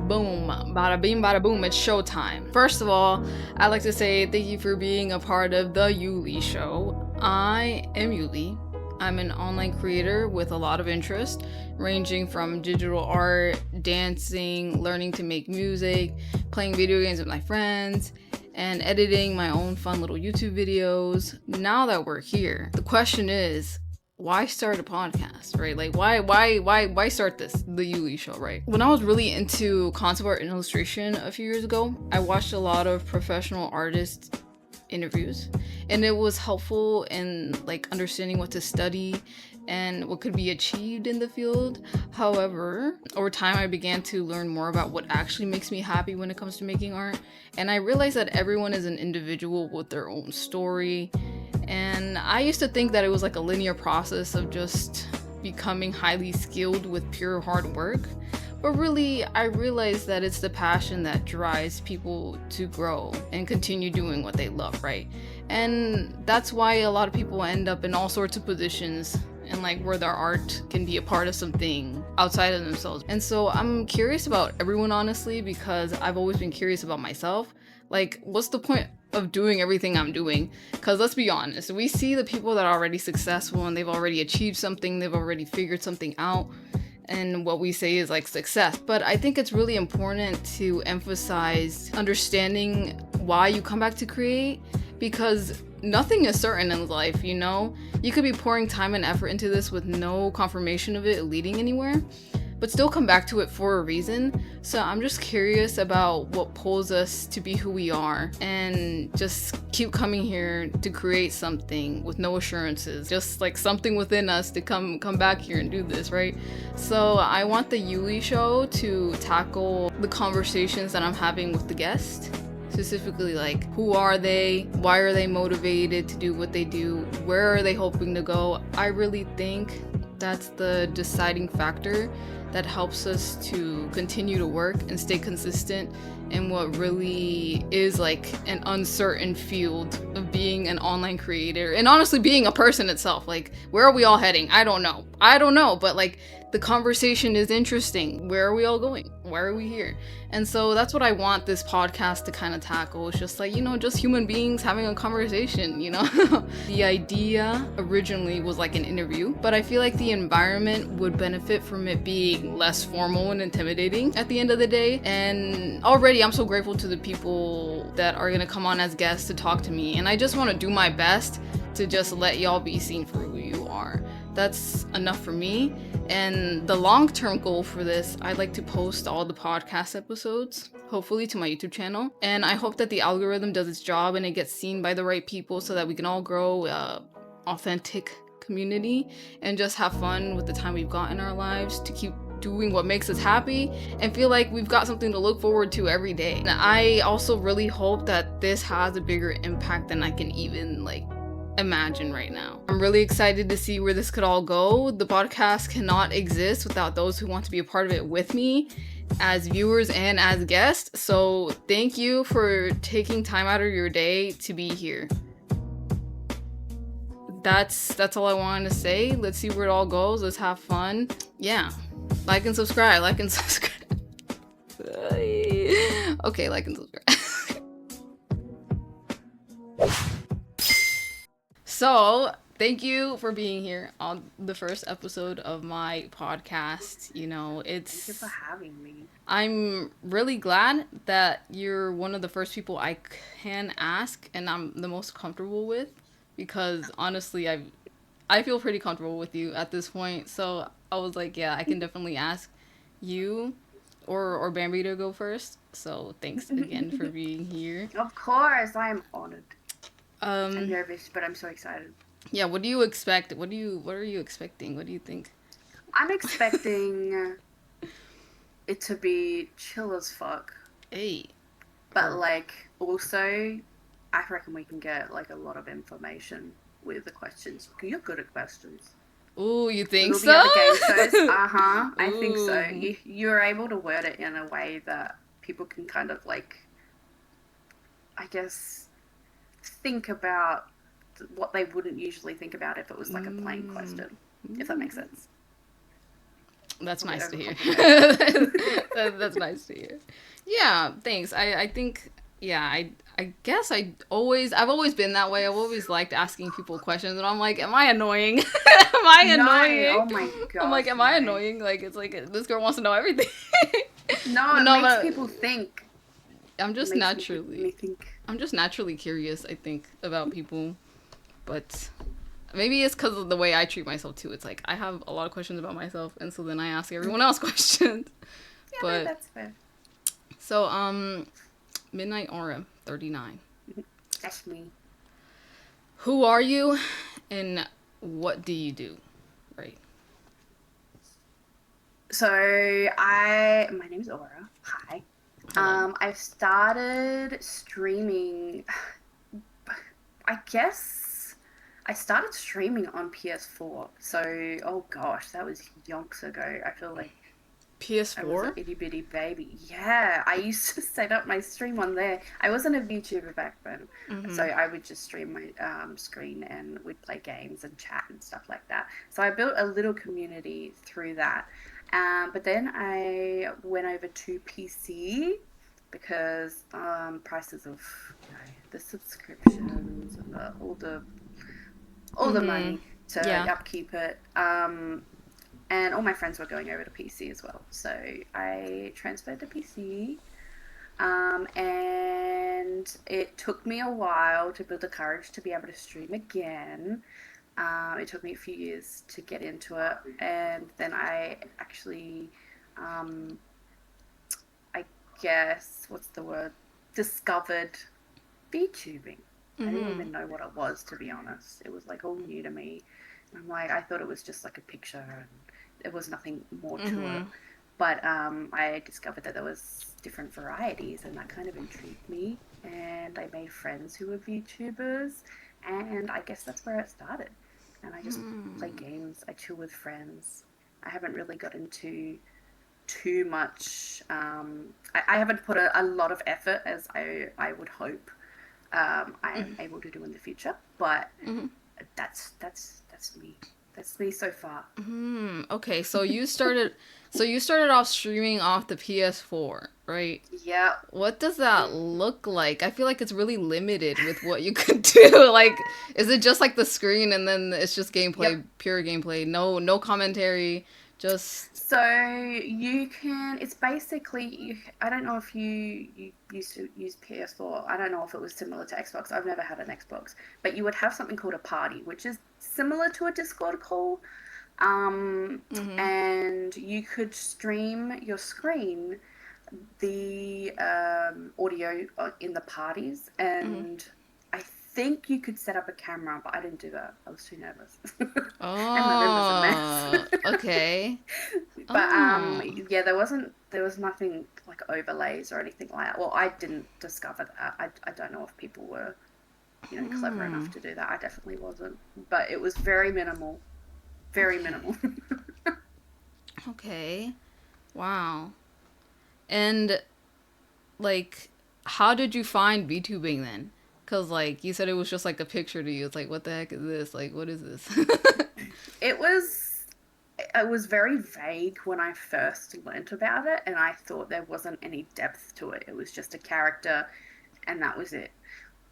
Boom, bada bing, bada boom, it's showtime. First of all, I'd like to say thank you for being a part of the Yulee Show. I am Yulee. I'm an online creator with a lot of interest, ranging from digital art, dancing, learning to make music, playing video games with my friends, and editing my own fun little YouTube videos. Now that we're here, the question is, why start a podcast, right? Like, why start this, the Yulee Show, right? When I was really into concept art and illustration a few years ago, I watched a lot of professional artists interviews, and it was helpful in like understanding what to study and what could be achieved in the field. However, over time I began to learn more about what actually makes me happy when it comes to making art, and I realized that everyone is an individual with their own story. And I used to think that it was like a linear process of just becoming highly skilled with pure hard work. But really, I realized that it's the passion that drives people to grow and continue doing what they love, right? And that's why a lot of people end up in all sorts of positions and like where their art can be a part of something outside of themselves. And so I'm curious about everyone, honestly, because I've always been curious about myself. Like, what's the point of doing everything I'm doing? Because let's be honest, we see the people that are already successful and they've already achieved something, they've already figured something out, and what we say is like success. But I think it's really important to emphasize understanding why you come back to create, because nothing is certain in life, you know? You could be pouring time and effort into this with no confirmation of it leading anywhere, but still come back to it for a reason. So I'm just curious about what pulls us to be who we are, and just keep coming here to create something with no assurances, just like something within us to come back here and do this, right? So I want the Yulee Show to tackle the conversations that I'm having with the guest. Specifically, like, who are they? Why are they motivated to do what they do? Where are they hoping to go? I really think that's the deciding factor that helps us to continue to work and stay consistent in what really is like an uncertain field of being an online creator, and honestly being a person itself. Like, where are we all heading? I don't know, but like, the conversation is interesting. Where are we all going? Why are we here? And so that's what I want this podcast to kind of tackle. It's just like, you know, just human beings having a conversation, you know? The idea originally was like an interview, but I feel like the environment would benefit from it being less formal and intimidating at the end of the day. And already I'm so grateful to the people that are gonna come on as guests to talk to me. And I just want to do my best to just let y'all be seen for who you are. That's enough for me. And the long-term goal for this, I'd like to post all the podcast episodes, hopefully, to my YouTube channel. And I hope that the algorithm does its job and it gets seen by the right people so that we can all grow authentic community and just have fun with the time we've got in our lives to keep doing what makes us happy and feel like we've got something to look forward to every day. And I also really hope that this has a bigger impact than I can even like imagine right now. I'm really excited to see where this could all go. The podcast cannot exist without those who want to be a part of it with me as viewers and as guests. So thank you for taking time out of your day to be here. That's all I wanted to say. Let's see where it all goes. Let's have fun. Yeah. Like and subscribe. Okay, like and subscribe. So, thank you for being here on the first episode of my podcast. You know, Thank you for having me. I'm really glad that you're one of the first people I can ask, and I'm the most comfortable with, because honestly, I feel pretty comfortable with you at this point. So I was like, yeah, I can definitely ask you or Bambi to go first. So thanks again for being here. Of course, I am honored. I'm Um, nervous, but I'm so excited. yeah, what do you expect? What are you expecting? What do you think? I'm expecting it to be chill as fuck. Hey. But like also I reckon we can get like a lot of information with the questions. You're good at questions. Ooh, you think Little so? the other game shows. I think so. Ooh. You're able to word it in a way that people can kind of like, I guess, think about what they wouldn't usually think about if it was like a plain question, if that makes sense. That's Probably nice to hear. overcomplicated. That's nice to hear. Yeah, thanks. I think yeah, I guess I've always been that way. I've always liked asking people questions, and I'm like, am I annoying? Am I No, annoying? oh my I'm like, gosh, am I no. annoying? Like it's like this girl wants to know everything. No, But it no, makes but people think. I'm It just makes naturally me think. I'm just naturally curious, I think, about people. But maybe it's because of the way I treat myself too. It's like I have a lot of questions about myself, and so then I ask everyone else questions. Yeah, no, But that's fair. so Midnight Aura 39. That's me. Who are you and what do you do? Right. So my name is Aura. Hi. Hello. I've started streaming. I guess I started streaming on PS4. So, oh gosh, that was yonks ago. I feel like I was an PS4? itty bitty baby. Yeah, I used to set up my stream on there. I wasn't a VTuber back then, so Mm-hmm. I would just stream my screen and we'd play games and chat and stuff like that. So I built a little community through that. But then I went over to PC because prices of the subscriptions and all the Mm-hmm. money to Yeah. upkeep it. And all my friends were going over to PC as well. So I transferred to PC. And it took me a while to build the courage to be able to stream again. It took me a few years to get into it. And then I actually, um, I guess, what's the word? Discovered VTubing. I didn't Mm-hmm. even know what it was, to be honest. It was like all new to me. I'm like, I thought it was just like a picture and there was nothing more to it. Mm-hmm. But I discovered that there was different varieties and that kind of intrigued me. And I made friends who were VTubers. And I guess that's where it started. And I just play games, I chill with friends. I haven't really got into too much. I haven't put a lot of effort as I would hope I am able to do in the future. But Mm-hmm. that's me. That's me so far. Okay, so you started off streaming off the PS4, right? Yeah. What does that look like? I feel like it's really limited with what you could do. Like, is it just like the screen and then it's just Yep. gameplay, pure gameplay, no commentary, just So you can. It's basically. I don't know if you used to use PS4. I don't know if it was similar to Xbox. I've never had an Xbox, but you would have something called a party, which is similar to a Discord call. mm-hmm. And you could stream your screen, the audio in the parties, Mm-hmm. and I think you could set up a camera, but I didn't do that. I was too nervous, and my room was a mess. Oh, okay. But Oh. yeah, there was nothing like overlays or anything like that. Well, I didn't discover that. I don't know if people were, clever enough to do that. I definitely wasn't. But it was very minimal. Very Okay. minimal. Okay. Wow. And like, how did you find VTubing then? Cause like you said, it was just like a picture to you. It's like, what the heck is this? Like, what is this? It was very vague when I first learnt about it, and I thought there wasn't any depth to it. It was just a character, and that was it.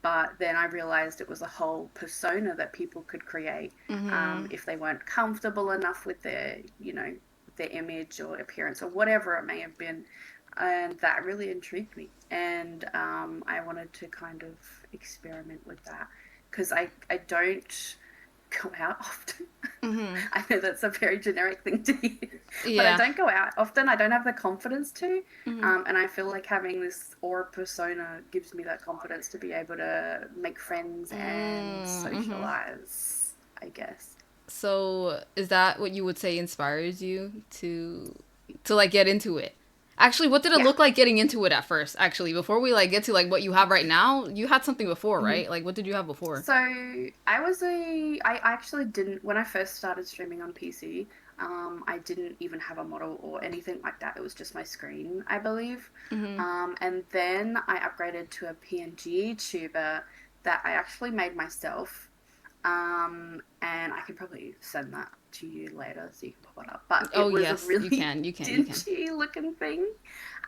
But then I realized it was a whole persona that people could create Mm-hmm. if they weren't comfortable enough with their image or appearance or whatever it may have been. And that really intrigued me. And I wanted to kind of experiment with that because I don't go out often. Mm-hmm. I know that's a very generic thing to hear, but I Yeah. don't go out often. I don't have the confidence to. Mm-hmm. And I feel like having this aura persona gives me that confidence to be able to make friends and Mm-hmm. socialize, I guess. So is that what you would say inspires you to like get into it? Actually, what did it Yeah. look like getting into it at first? Actually, before we like get to like what you have right now, you had something before, Mm-hmm. right? Like what did you have before? So I actually didn't, when I first started streaming on PC, I didn't even have a model or anything like that. It was just my screen, I believe. Mm-hmm. And then I upgraded to a PNG tuber that I actually made myself. And I can probably send that to you later so you can pop it up. But Oh it was a yes, really you can. dingy looking thing.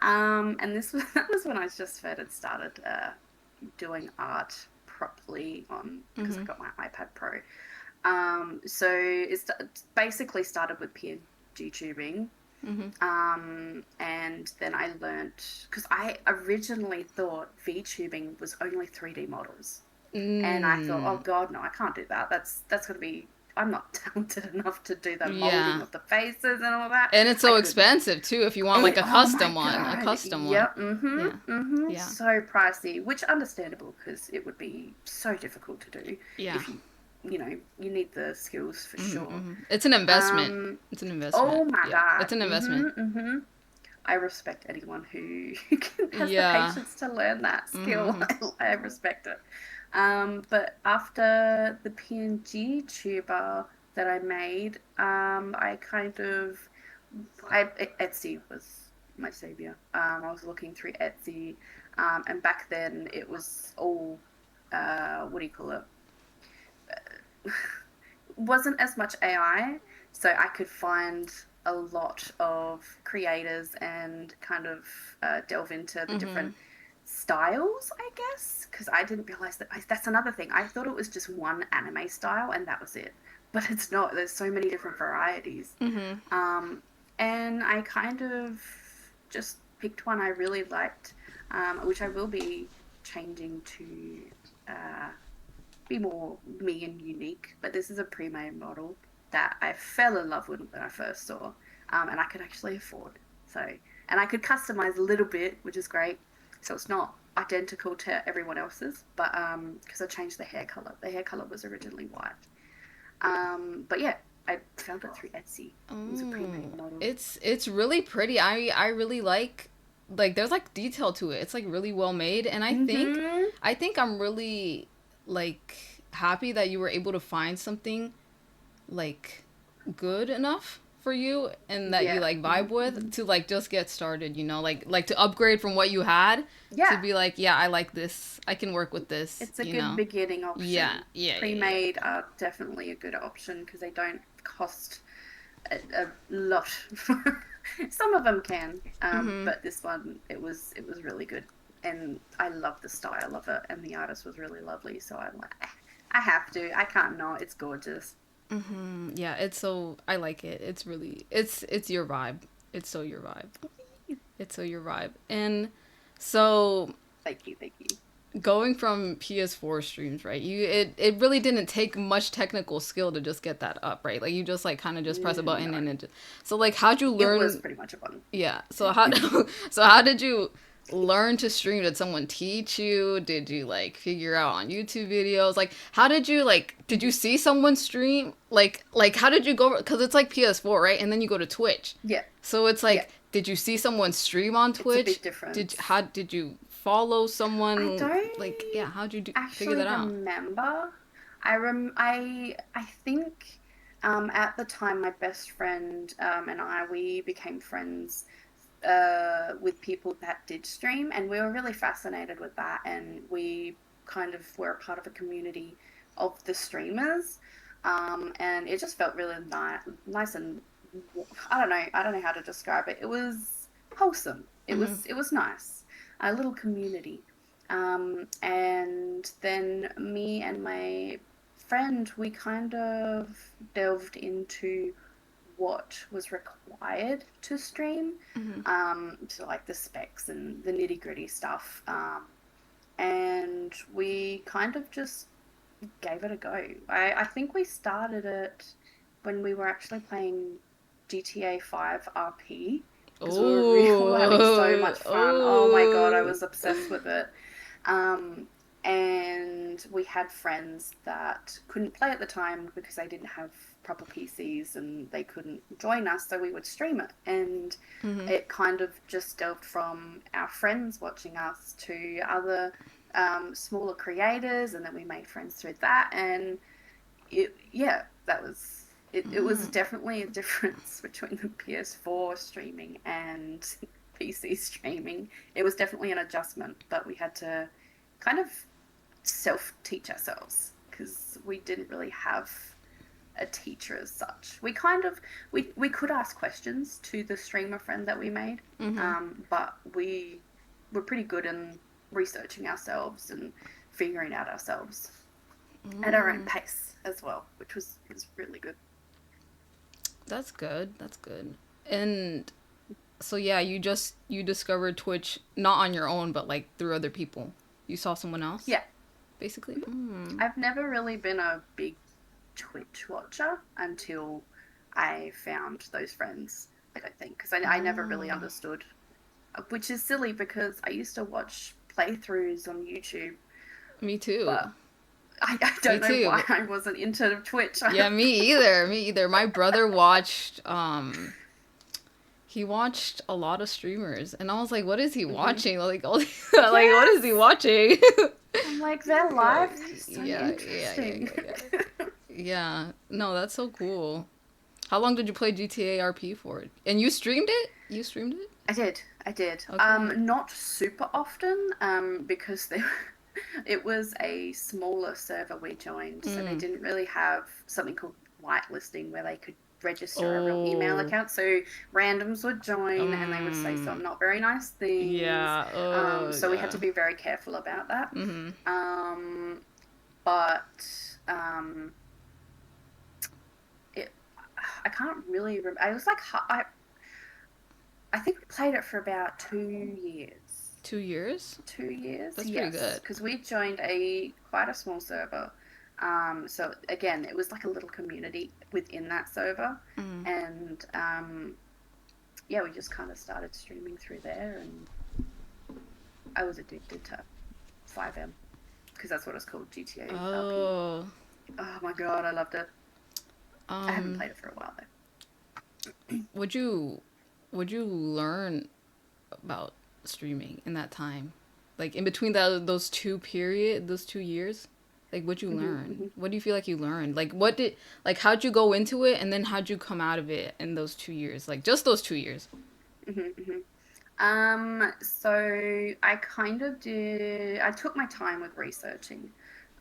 And that was when I just started doing art properly on, because I got my iPad Pro. So basically started with PNG tubing. And then I learnt, because I originally thought VTubing was only 3D models. And I thought, oh God, no, I can't do that. That's going to be, I'm not talented enough to do the molding of the faces and all that. And it's so expensive too if you want like a custom one. A custom one. Yeah. So pricey, which understandable because it would be so difficult to do if you need the skills for sure. It's an investment. It's an investment. Oh my God. It's an investment. I respect anyone who has the patience to learn that skill. I respect it. But after the PNG tuber that I made, Etsy was my savior. I was looking through Etsy, and back then it was all, what do you call it? Wasn't as much AI, so I could find a lot of creators and kind of delve into the different styles, I guess, because I didn't realize that's another thing. I thought it was just one anime style and that was it, but it's not. There's so many different varieties. And I kind of just picked one I really liked, which I will be changing to be more me and unique. But this is a pre-made model that I fell in love with when I first saw, and I could actually afford. So, and I could customize a little bit, which is great. So it's not identical to everyone else's, but because I changed the hair color. The hair color was originally white. But yeah, I found it through Etsy. It was a pre-made model. It's really pretty. I really like there's like detail to it. It's like really well made, and I think I'm really like happy that you were able to find something like good enough for you and that you like vibe with to like just get started, like to upgrade from what you had to be like, yeah, I like this, I can work with this. It's a good beginning option. Yeah, pre-made are definitely a good option because they don't cost a lot. Some of them can, but this one, it was really good, and I love the style of it, and the artist was really lovely, so I'm like, I have to, I can't not, it's gorgeous. Yeah, it's so, I like it. It's really, it's your vibe. It's so your vibe. It's so your vibe. And so thank you going from PS4 streams, right? It really didn't take much technical skill to just get that up, right? Like you just like kind of just press a button and it just, so like how'd you learn? It was pretty much a button. Yeah. So how did you learn to stream? Did someone teach you? Did you like figure out on YouTube videos? Like how did you did you see someone stream? Like how did you go, because it's like PS4, right? And then you go to Twitch. Yeah. So it's like, did you see someone stream on Twitch? It's a big difference. How did you follow someone? I don't how'd you figure that out? Remember. I think at the time my best friend and we became friends with people that did stream, and we were really fascinated with that, and we kind of were a part of a community of the streamers, and it just felt really nice and I don't know how to describe it. It was wholesome. It was nice, a little community. And then me and my friend, we kind of delved into what was required to stream, so like the specs and the nitty gritty stuff, and we kind of just gave it a go. I think we started it when we were actually playing GTA 5 RP, because we were having so much fun. Oh my god, I was obsessed with it. And we had friends that couldn't play at the time because they didn't have proper PCs and they couldn't join us, so we would stream it, and it kind of just delved from our friends watching us to other smaller creators, and then we made friends through that, and it was definitely a difference between the PS4 streaming and PC streaming. It was definitely an adjustment, but we had to kind of self-teach ourselves because we didn't really have a teacher as such. We could ask questions to the streamer friend that we made, but we were pretty good in researching ourselves and figuring out ourselves at our own pace as well, which was really good. That's good. That's good. And so yeah, you discovered Twitch not on your own, but like through other people. You saw someone else? Yeah. Basically. I've never really been a big Twitch watcher until I found those friends, I don't think, because I never really understood, which is silly because I used to watch playthroughs on YouTube. Me too. But I don't know why I wasn't into Twitch. Yeah, me either. My brother watched, he watched a lot of streamers, and I was like, what is he watching? Like, like, what is he watching? I'm like, their lives are so interesting. Yeah. No, that's so cool. How long did you play GTA RP for? And you streamed it? I did. Okay. Not super often, because it was a smaller server we joined, so they didn't really have something called whitelisting where they could register a real email account. So randoms would join and they would say some not very nice things. Yeah. So we had to be very careful about that. I can't really remember. I was like, I think we played it for about 2 years. 2 years? 2 years. That's pretty good. Because we joined quite a small server. So again, it was like a little community within that server, and we just kind of started streaming through there, and I was addicted to 5M because that's what it's called, GTA. Oh my god, I loved it. I haven't played it for a while though. Would you learn about streaming in that time, like in between those 2 years? Like, what'd you learn? What do you feel like you learned? Like, how'd you go into it, and then how'd you come out of it in those 2 years? Like, just those 2 years. So I kind of I took my time with researching,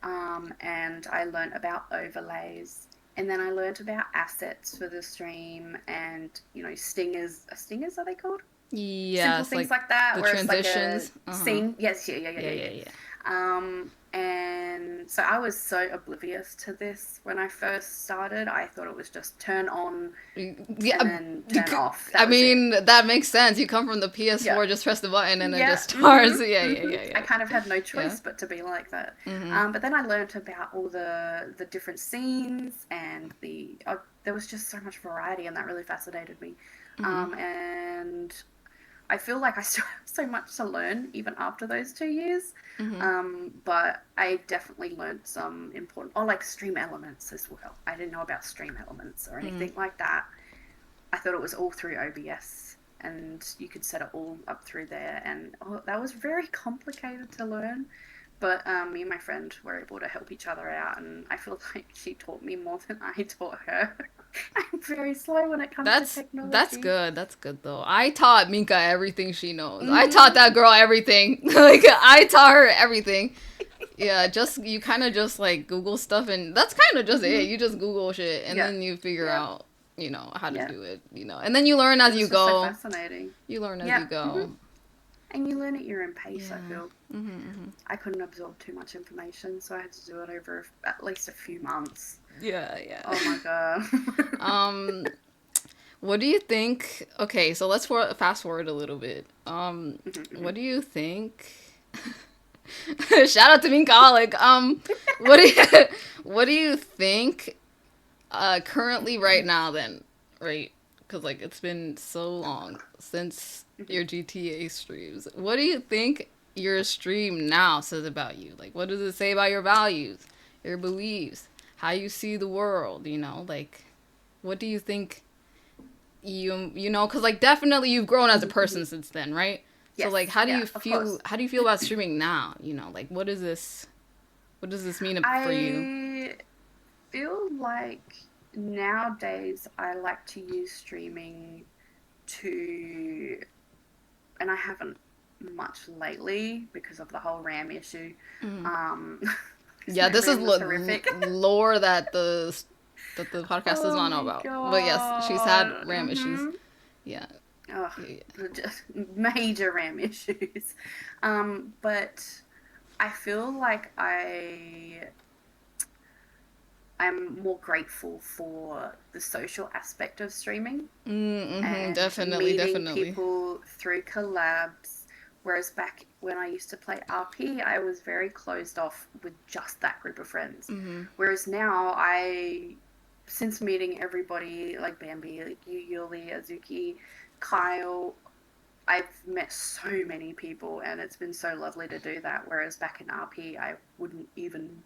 and I learned about overlays, and then I learned about assets for the stream, and, stingers. Stingers, are they called? Yeah, simple things like that. The where transitions. It's like a scene. Yes, yeah. And so I was so oblivious to this when I first started. I thought it was just turn on and then turn off. That makes sense. You come from the PS4, just press the button and it just starts. Yeah. I kind of had no choice but to be like that. But then I learned about all the different scenes, and there was just so much variety, and that really fascinated me. And I feel like I still have so much to learn even after those 2 years. But I definitely learned some important, like stream elements as well. I didn't know about stream elements or anything like that. I thought it was all through OBS, and you could set it all up through there. And that was very complicated to learn. But me and my friend were able to help each other out, and I feel like she taught me more than I taught her. I'm very slow when it comes to technology. That's good though. I taught Minka everything she knows. I taught that girl everything. Like, I taught her everything. Yeah, you kind of just like Google stuff, and that's kind of just it. You just Google shit, and then you figure out, how to do it, and then you learn as you go. So fascinating. You learn as you go. And you learn at your own pace, I feel. I couldn't absorb too much information, so I had to do it over at least a few months. Yeah. Oh my god. What do you think? Okay, so let's fast forward a little bit. What do you think? Shout out to Minkaholic. What do you think? Currently, right now, then, right? Because like it's been so long since your GTA streams. What do you think your stream now says about you? Like, what does it say about your values, your beliefs, how you see the world? Like, what do you think? Because like definitely you've grown as a person since then, right? Yes, so like, how do you feel? How do you feel about streaming now? Like, what does this mean for you? I feel like nowadays I like to use streaming to, and I haven't much lately because of the whole RAM issue. Yeah, this is lore that that the podcast does Oh not know my about. But yes, she's had god. RAM issues. Yeah. Oh, Yeah. just major RAM issues. But I feel like I'm more grateful for the social aspect of streaming Mm-hmm. and Definitely, meeting definitely. people through collabs. Whereas back when I used to play RP, I was very closed off with just that group of friends. Mm-hmm. Whereas now, since meeting everybody like Bambi, like you, Yulee, Azuki, Kyle, I've met so many people, and it's been so lovely to do that. Whereas back in RP, I wouldn't even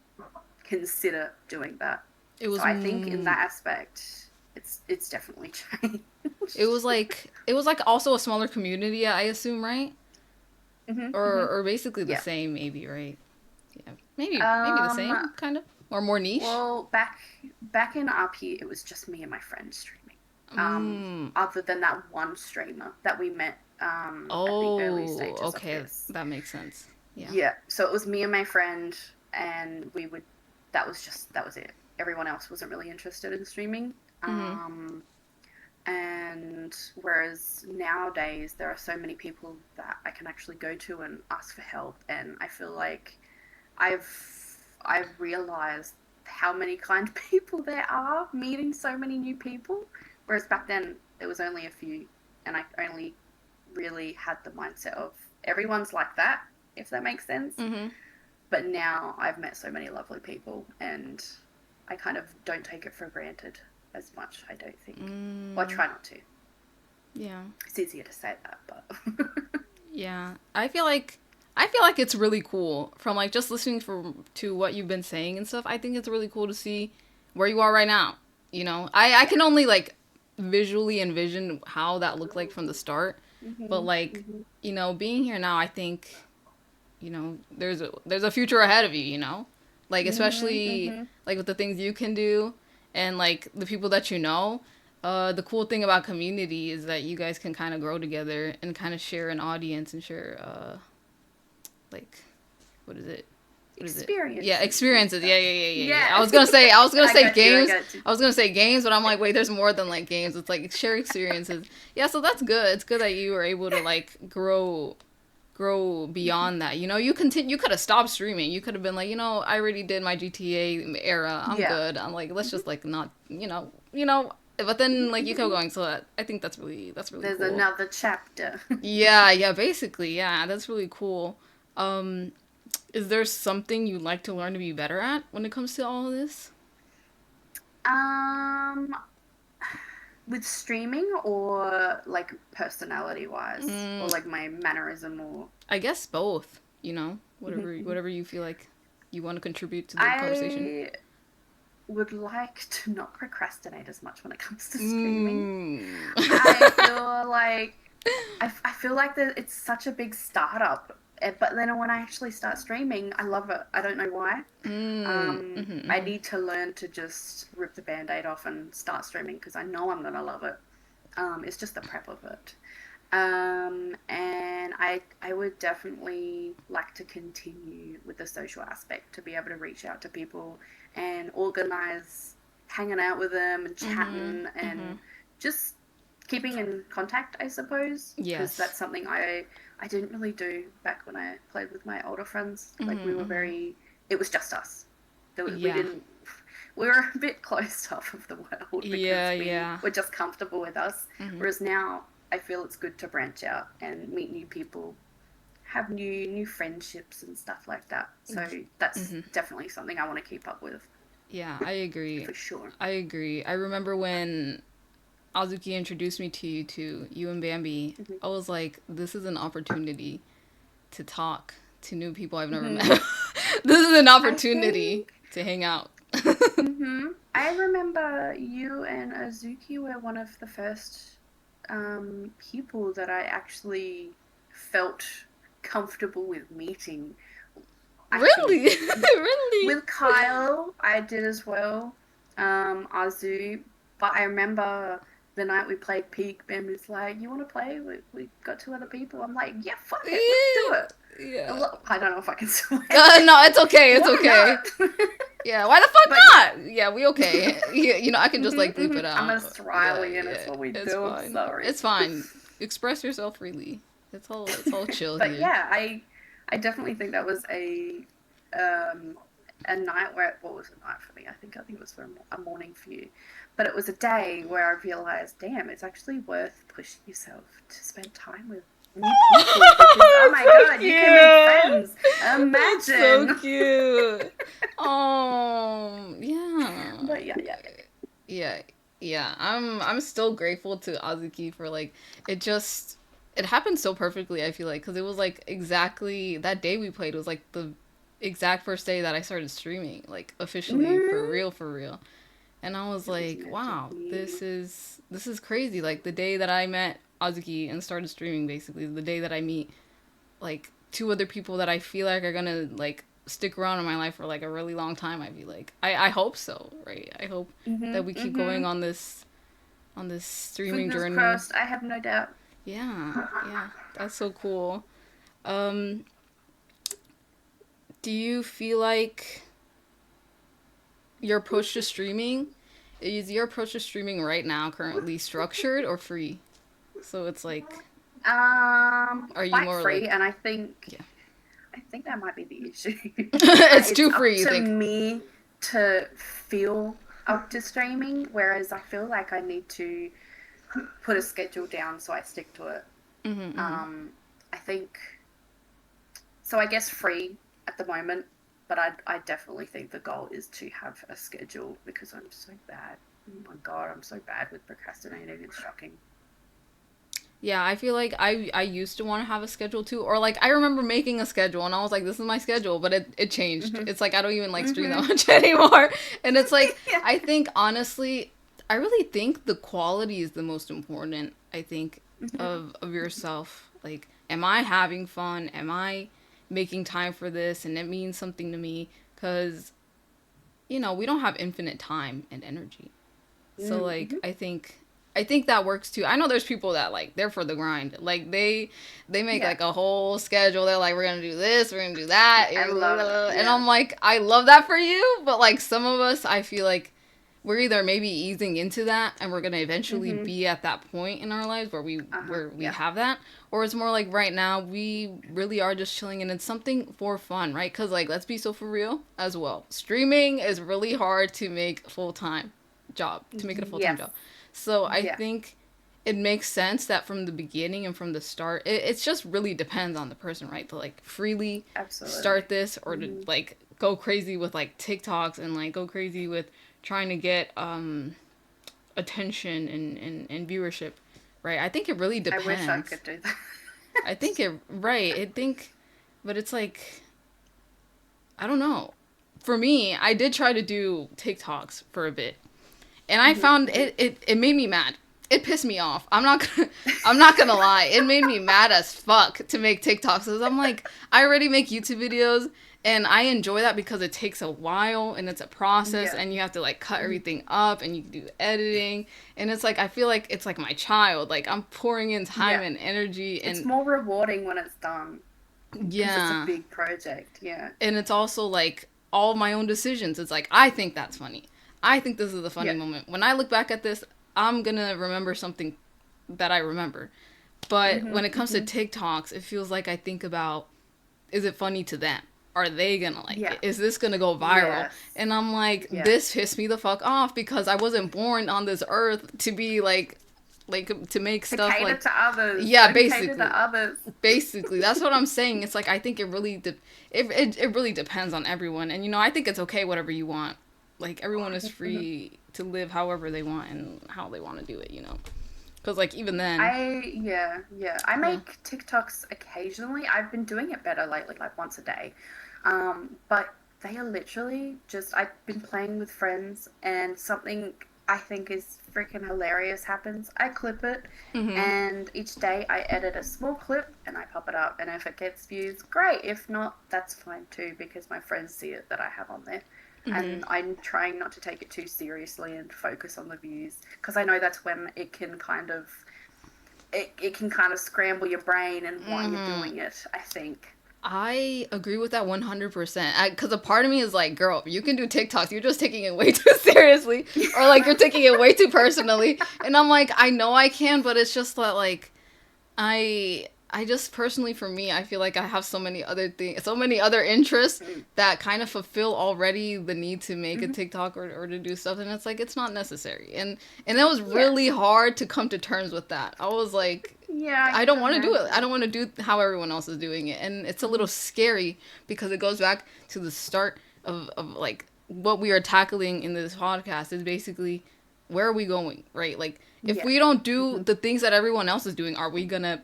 consider doing that. It So was I think in that aspect, it's definitely changed. it was like also a smaller community, I assume, right? Mm-hmm, mm-hmm. Or basically the Yeah. same, maybe, right? Yeah, maybe the Um. same kind of, or more niche. Well, back in RP, it was just me and my friend streaming. Mm. Other than that one streamer that we met at the early Oh, stages of okay, this. that makes sense. Yeah. Yeah. So it was me and my friend, and we would. That was it. Everyone else wasn't really interested in streaming. Mm-hmm. And whereas nowadays there are so many people that I can actually go to and ask for help, and I feel like I've realized how many kind people there are, meeting so many new people. Whereas back then there was only a few, and I only really had the mindset of everyone's like that, if that makes sense. Mm-hmm. But now I've met so many lovely people, and I kind of don't take it for granted as much, I don't think. Well, I try not to. Yeah. It's easier to say that, but Yeah. I feel like it's really cool from like just listening to what you've been saying and stuff. I think it's really cool to see where you are right now. You know, I can only like visually envision how that looked like from the start. But like, you know, being here now, I think, you know, there's a future ahead of you, you know? Like especially like with the things you can do and like the people that you know. The cool thing about community is that you guys can kind of grow together and kind of share an audience and share like what is it? What is it? experience. Yeah, experiences. Yeah. Yeah. I was gonna say I say got you, games. got you. I was gonna say games, but I'm like, wait, there's more than like games. It's like share experiences. Yeah, so that's good. It's good that you were able to like grow beyond that. You know, you could have stopped streaming. You could have been like, you know, I already did my GTA era. I'm Yeah. good. I'm like, let's just like not, you know. But then like you kept going. So I think that's really There's cool. another chapter. Yeah, basically, yeah, that's really cool. Is there something you'd like to learn to be better at when it comes to all of this? um, with streaming or like personality wise, or like my mannerism, or I guess both. You know, whatever you feel like you want to contribute to the conversation. I would like to not procrastinate as much when it comes to streaming. I feel like I feel like that it's such a big startup, but then when I actually start streaming, I love it. I don't know why. I need to learn to just rip the band-aid off and start streaming because I know I'm gonna love it. It's just the prep of it. And I would definitely like to continue with the social aspect to be able to reach out to people and organize hanging out with them and chatting and just keeping in contact, I suppose. Yes. Because that's something I didn't really do back when I played with my older friends. Like we were it was just us. We were a bit closed off of the world because we're just comfortable with us. Whereas now I feel it's good to branch out and meet new people, have new friendships and stuff like that. So that's definitely something I want to keep up with. Yeah, I agree. For sure. I agree. I remember when Azuki introduced me to you and Bambi. I was like, this is an opportunity to talk to new people I've never met. This is an opportunity to hang out. I remember you and Azuki were one of the first people that I actually felt comfortable with meeting. Really? Really? With Kyle, I did as well. Azu, but I remember the night we played Peak, Ben was like, "You want to play?" We got two other people. I'm like, "Yeah, fuck it, let's do it." Yeah. I don't know if I can swear. No, it's okay. It's okay. Yeah, why the fuck but not? Yeah, we okay. You know, I can just like bleep it out. I'm Australian. Yeah, It's what we it's do. I'm fine. sorry. It's fine. Express yourself freely. It's all chill But here. yeah, I definitely think that was a night where, well, it was a night for me. I think it was for a morning for you, but it was a day where I realized, damn, it's actually worth pushing yourself to spend time with new people because oh my So god, you can make friends. That's so Imagine. cute. Oh, yeah. But yeah, Yeah, yeah. I'm still grateful to Azuki for like it happened so perfectly, I feel like, because it was like exactly that day we played was like the exact first day that I started streaming, like officially for real. And I was it was like, meant to wow, be. this is crazy. Like the day that I met Azuki and started streaming, basically the day that I meet like two other people that I feel like are gonna like stick around in my life for like a really long time. I feel like I hope so, right? I hope that we keep going on this streaming Fingers journey. crossed. I have no doubt. Yeah, yeah, that's so cool. Um, do you feel like your approach to streaming is your approach to streaming right now currently structured or free? So it's like, are you Quite more free, like, and yeah, I think that might be the issue. it's It's too up free, you to think? me to feel up to streaming, whereas I feel like I need to put a schedule down so I stick to it. Mm-hmm, mm-hmm. I think so. I guess free at the moment, but I definitely think the goal is to have a schedule because I'm so bad. Oh my god, I'm so bad with procrastinating. It's shocking. Yeah, I feel like I used to want to have a schedule too, or like I remember making a schedule and I was like, this is my schedule, but it changed. Mhm. It's like I don't even like stream that Mhm. much anymore, and it's like Yeah. I think honestly, I really think the quality is the most important. I think Mhm. of yourself. Like, am I having fun? Am I making time for this? And it means something to me because you know we don't have infinite time and energy. So like Mhm. I think that works too. I know there's people that like they're for the grind. Like they make Yeah. like a whole schedule. They're like we're going to do this, we're going to do that. I love it. And Yeah. I'm like I love that for you, but like some of us I feel like we're either maybe easing into that and we're going to eventually Mhm. be at that point in our lives where we Yeah. have that, or it's more like right now we really are just chilling and it's something for fun, right? Cuz like let's be so for real as well. Streaming is really hard to make full-time job, to make it a full-time Yes. job. So I Yeah. think it makes sense that from the beginning and from the start, it's just really depends on the person, right? To like freely Absolutely. start this or to Mhm. like go crazy with like TikToks and like go crazy with trying to get attention and viewership, right? I think it really I wish I depends. could do that. I think it right. I think, but it's like I don't know. For me, I did try to do TikToks for a bit, and I Mhm. found Mhm. it made me mad. It pissed me off. I'm not gonna lie. It made me mad as fuck to make TikToks. Cause I'm like, I already make YouTube videos, and I enjoy that because it takes a while and it's a process, Yeah. and you have to like cut Mhm. everything up, and you do editing, and it's like I feel like it's like my child. Like I'm pouring in time Yeah. and energy, It's and more rewarding when it's done because it's a yeah, big project. Yeah. and it's also like all my own decisions. It's like I think that's funny. I think this is a funny Yeah. moment. When I look back at this, I'm gonna remember something that I remember. But when Mhm. it comes to Mhm. TikToks, it feels like I think about, is it funny to them? Are they gonna like Yeah. it? Is this gonna go viral? Yes. And I'm like, Yeah. this pissed me the fuck off because I wasn't born on this earth to be like to make To stuff cater like, to others. yeah, Don't cater to basically. others. Basically, that's what I'm saying. It's like I think it really depends on everyone, and you know I think it's okay whatever you want. Like everyone is Mhm. free to live however they want and how they want to do it. You know, because like even then, Yeah. I yeah. make TikToks occasionally. I've been doing it better lately, like once a day. But they are literally just I've been playing with friends and something I think is freaking hilarious happens. I clip it Mhm. and each day I edit a small clip and I pop it up and if it gets views, great. If not, that's fine too because my friends see it that I have on there. Mhm. And I'm trying not to take it too seriously and focus on the views because I know that's when it can kind of scramble your brain and why you're Mhm. doing it, I think. I agree with that 100%. Because a part of me is like, girl, you can do TikToks. You're just taking it way too seriously. Or like you're taking it way too personally. And I'm like, I know I can, but it's just that like, I just personally, for me, I feel like I have so many other things, so many other interests that kind of fulfill already the need to make a TikTok or to do stuff. And it's like, it's not necessary. And it was really hard to come to terms with that. I was like, Yeah, I don't want to do it. I don't want to do how everyone else is doing it. And it's a little scary because it goes back to the start of like what we are tackling in this podcast is basically where are we going, right? Like if we don't do the things that everyone else is doing, are we going to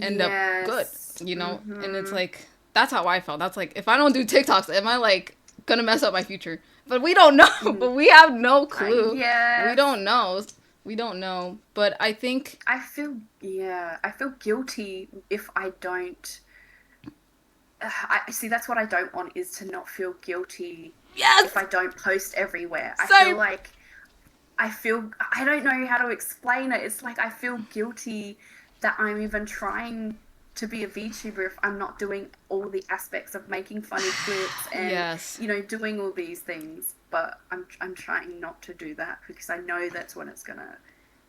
end up good, you know? And it's like, that's how I felt. That's like, if I don't do TikToks, am I like going to mess up my future? But we don't know. But we have no clue. We don't know. We don't know, but I think I feel guilty if I don't. I see. That's what I don't want, is to not feel guilty. Yes. If I don't post everywhere, Same. I don't know how to explain it. It's like I feel guilty that I'm even trying to be a VTuber if I'm not doing all the aspects of making funny clips and you know, doing all these things. But I'm trying not to do that because I know that's when it's gonna,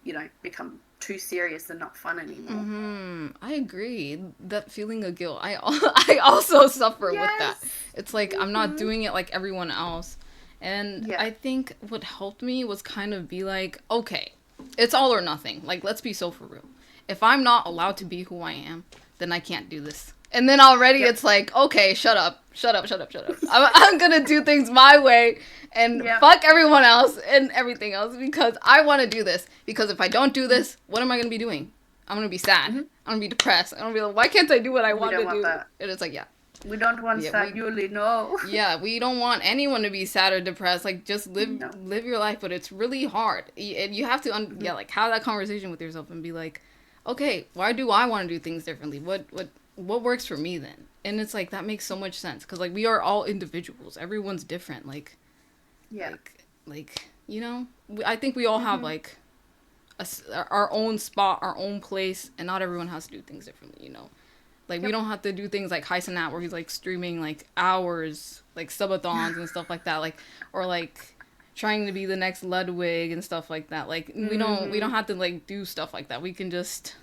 you know, become too serious and not fun anymore. I agree. That feeling of guilt, I also suffer with that. It's like I'm not doing it like everyone else. And I think what helped me was kind of be like, okay, it's all or nothing. Like, let's be so for real. If I'm not allowed to be who I am, then I can't do this. And then already it's like, okay, shut up. I'm gonna do things my way and fuck everyone else and everything else because I want to do this. Because if I don't do this, what am I gonna be doing? I'm gonna be sad. I'm gonna be depressed. I'm gonna be like, why can't I do what I want to do? That. And it's like, we don't want sad, Yulee, no. Yeah, we don't want anyone to be sad or depressed. Like, just live your life, but it's really hard. And you have to, like, have that conversation with yourself and be like, okay, why do I want to do things differently? What works for me then? And it's like, that makes so much sense. Because, like, we are all individuals. Everyone's different. Like, like you know? I think we all have, like, our own spot, our own place. And not everyone has to do things differently, you know? Like, we don't have to do things like Heisenat where he's, like, streaming, like, hours, like, subathons and stuff like that. Like, or, like, trying to be the next Ludwig and stuff like that. Like, we don't have to, like, do stuff like that. We can just...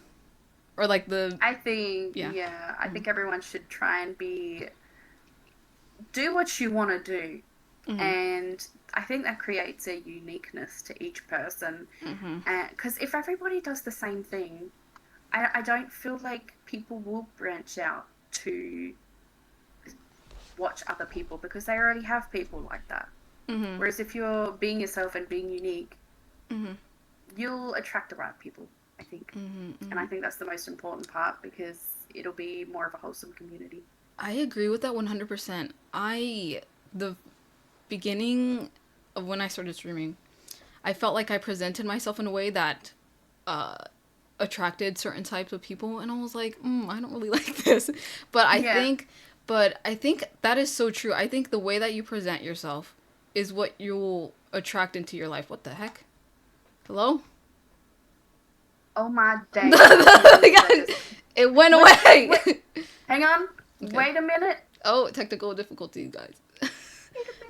Or, like, I think, I think everyone should try and do what you want to do. And I think that creates a uniqueness to each person. Because if everybody does the same thing, I don't feel like people will branch out to watch other people because they already have people like that. Whereas if you're being yourself and being unique, you'll attract the right people, I think. And I think that's the most important part because it'll be more of a wholesome community. I agree with that 100%. The beginning of when I started streaming, I felt like I presented myself in a way that attracted certain types of people, and I was like, I don't really like this. But I think that is so true. I think the way that you present yourself is what you'll attract into your life. What the heck? Hello? Oh my day. It went away. Wait. Hang on. Okay. Wait a minute. Oh, technical difficulties, guys.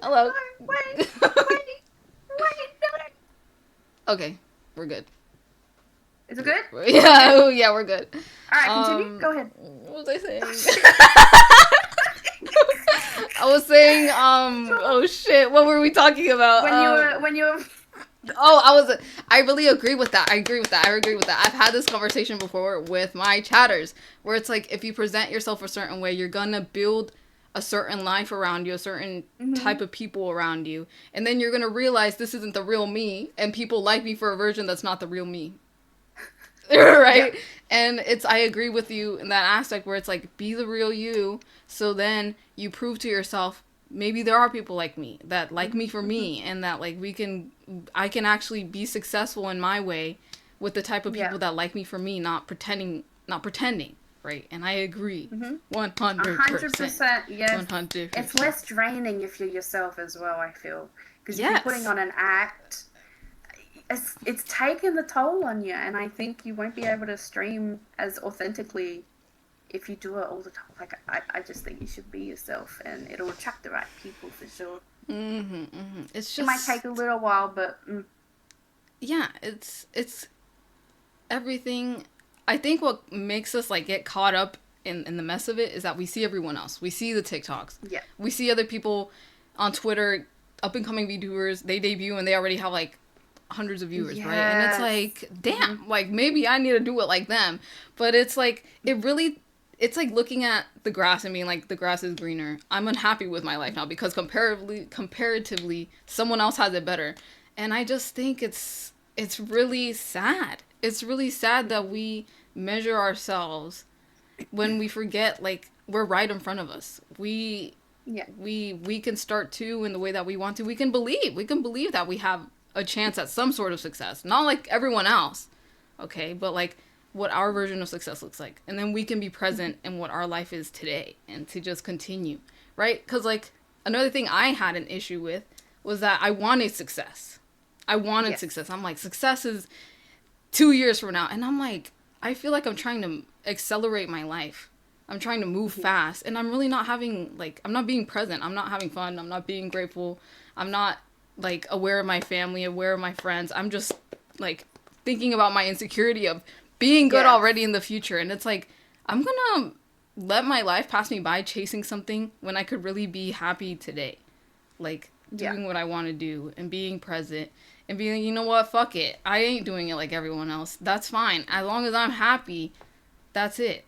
Hello. Wait. Okay, we're good. Is it good? Yeah, yeah, we're good. All right, continue. Go ahead. What was I saying? I was saying, oh shit, what were we talking about? When you were... I really agree with that. I agree with that. I've had this conversation before with my chatters, where it's like, if you present yourself a certain way, you're gonna build a certain life around you, a certain type of people around you, and then you're gonna realize this isn't the real me, and people like me for a version that's not the real me. Right? Yeah. And I agree with you in that aspect where it's like, be the real you, so then you prove to yourself, maybe there are people like me that like me for me, and that like I can actually be successful in my way with the type of people that like me for me, not pretending, right? And I agree, 100%. 100%, yes. 100%. It's less draining if you're yourself as well, I feel, because if you're putting on an act, it's taken the toll on you, and I think you won't be able to stream as authentically if you do it all the time, like I just think you should be yourself, and it'll attract the right people for sure. It's just, it might take a little while, but yeah, it's everything. I think what makes us like get caught up in the mess of it is that we see everyone else. We see the TikToks. yeah, We see other people on Twitter, up and coming VTubers, they debut and they already have like hundreds of viewers, right? And it's yes, like, damn, like maybe I need to do it like them. But it's like it's like looking at the grass and being like, the grass is greener. I'm unhappy with my life now because comparatively someone else has it better. And I just think it's really sad. It's really sad that we measure ourselves when we forget, like, we're right in front of us. yeah, We can start too in the way that we want to. We can believe that we have a chance at some sort of success, not like everyone else, okay, but like what our version of success looks like, and then we can be present in what our life is today and to just continue, right? Because like another thing I had an issue with was that I wanted success. yes, Success. I'm like, success is 2 years from now, and I'm like, I feel like I'm trying to accelerate my life. I'm trying to move fast, and I'm really not having, like, I'm not being present. I'm not having fun. I'm not being grateful. I'm not, like, aware of my family, aware of my friends. I'm just, like, thinking about my insecurity of being good yes, already in the future. And it's like, I'm gonna let my life pass me by chasing something when I could really be happy today. Like, yeah, doing what I want to do and being present and being, you know what, fuck it. I ain't doing it like everyone else. That's fine. As long as I'm happy, that's it.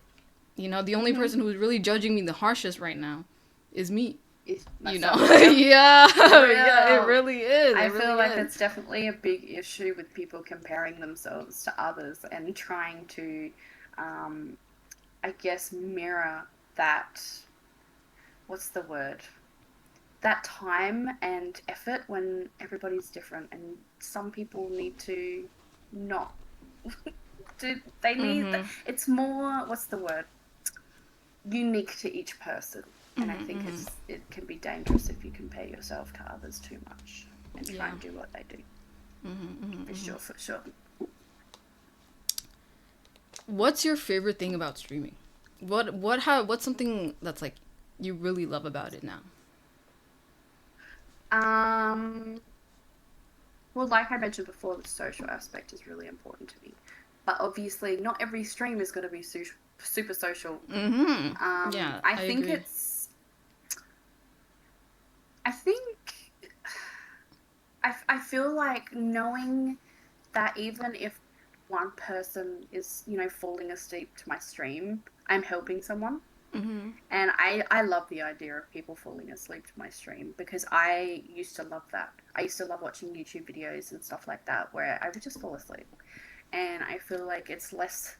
You know, the only person who's really judging me the harshest right now is me. it's You know? myself. Yep. Yeah. For Yeah, it real. really is. I It feel really like is. that's definitely a big issue with people comparing themselves to others and trying to, um, I guess, mirror that. What's the word? That time and effort when everybody's different, and some people need to not do. They need. Mm-hmm. It's more. What's the word? Unique to each person. And I think Mm-hmm. it can be dangerous if you compare yourself to others too much and try Yeah. and do what they do. Mm-hmm. For Mm-hmm. sure, for sure. What's your favorite thing about streaming? What's something that's like you really love about it now? Um, well, like I mentioned before, the social aspect is really important to me. But obviously, not every stream is going to be super social. Mm-hmm. Yeah, I I think agree. it's. I think. I feel like knowing that even if one person is, falling asleep to my stream, I'm helping someone. Mm-hmm. And I love the idea of people falling asleep to my stream because I used to love that. I used to love watching YouTube videos and stuff like that where I would just fall asleep. And I feel like it's less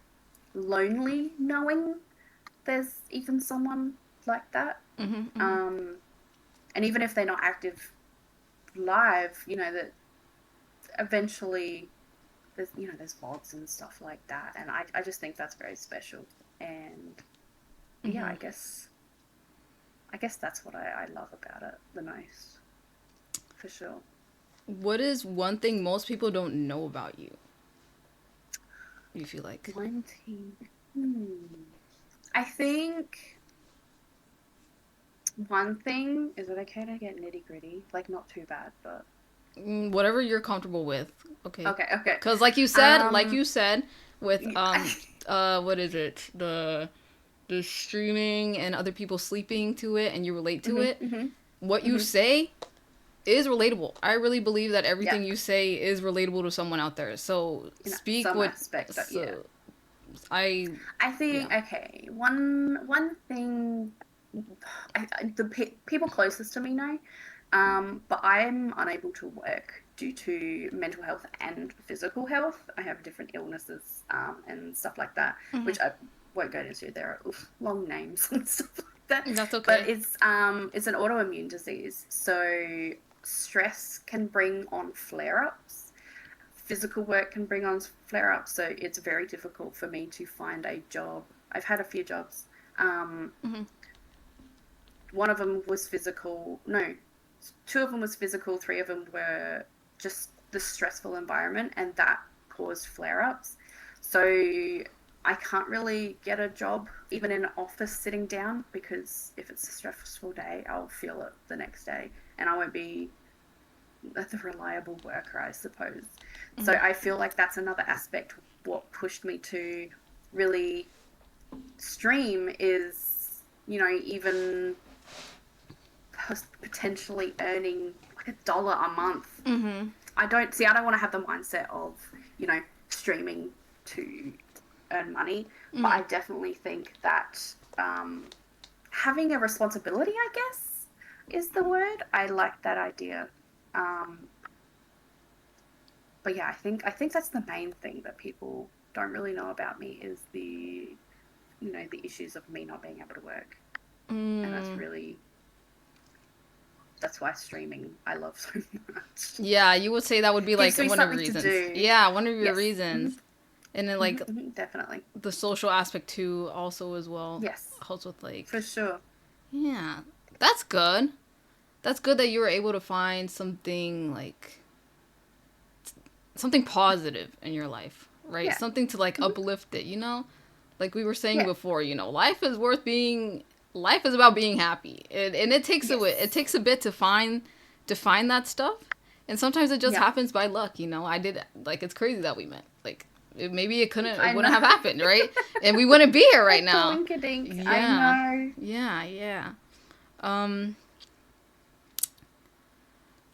lonely knowing there's even someone like that. Mm-hmm. Mm-hmm. Um, and even if they're not active live, that eventually there's VODs and stuff like that. And I just think that's very special. And yeah, Mm-hmm. I guess that's what I love about it the most, for sure. What is one thing most people don't know about you? You feel like? One thing. I think one thing, is it okay to get nitty gritty? Like, not too bad, but. Whatever you're comfortable with. Okay. Okay, okay. Cause like Um, you said, with y- what is it? The streaming and other people sleeping to it and you relate to mhm, it. mhm, What you mhm. say is relatable. I really believe that Yeah, everything you say is relatable to someone out there. So speak some what. aspect that, yeah. So I I yeah. think, okay, one thing the people closest to me know, but I'm unable to work due to mental health and physical health. I have different illnesses and stuff like that, Hmm. which I won't go into. There are long names and stuff like that. That's But okay. it's an autoimmune disease, so stress can bring on flare ups. Physical work can bring on flare ups, so it's very difficult for me to find a job. I've had a few jobs. Um, Hmm. One of them was physical. No, two of them was physical. Three of them were just the stressful environment, and that caused flare ups. So I can't really get a job even in an office sitting down, because if it's a stressful day, I'll feel it the next day, and I won't be the reliable worker, I suppose. Mm-hmm. So I feel like that's another aspect. What pushed me to really stream is, even potentially earning like $1 a month. Mm-hmm. I don't want to have the mindset of, streaming to earn money, but I definitely think that having a responsibility, I guess, is the word. I like that idea. But yeah, I think that's the main thing that people don't really know about me, is the the issues of me not being able to work. And that's why streaming I love so much. Yeah, you would say that would be like one of your reasons. Yeah, one of your reasons. Mm-hmm. And then like definitely the social aspect too also as well. Yes. Helps with like, for sure. Yeah. That's good. That's good that you were able to find something like something positive in your life, right? Yeah. Something to like uplift it, Like we were saying before, life is about being happy. And it takes it takes a bit to find that stuff. And sometimes it just happens by luck, I did, like, it's crazy that we met. Like, maybe it wouldn't have happened, right? And we wouldn't be here right now. Blinkadink. Yeah. I know. Yeah.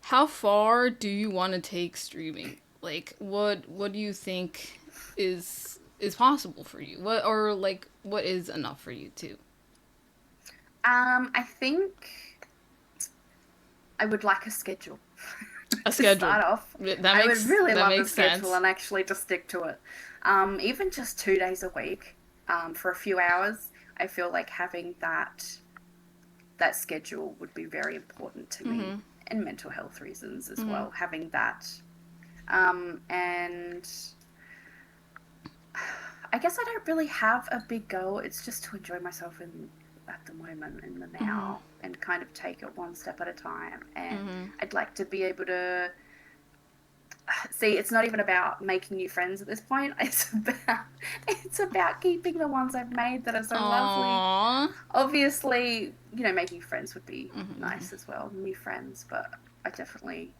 How far do you want to take streaming? Like, what do you think is possible for you? What is enough for you too? I think I would like a schedule. A schedule. Start off. I would really love a schedule and actually just stick to it. Even just 2 days a week, for a few hours. I feel like having that schedule would be very important to me, and mental health reasons as well. Having that, and I guess I don't really have a big goal. It's just to enjoy myself at the moment, in the now, and kind of take it one step at a time. And I'd like to be able to see, it's not even about making new friends at this point. It's about keeping the ones I've made that are so lovely. Obviously, making friends would be nice as well, new friends, but I definitely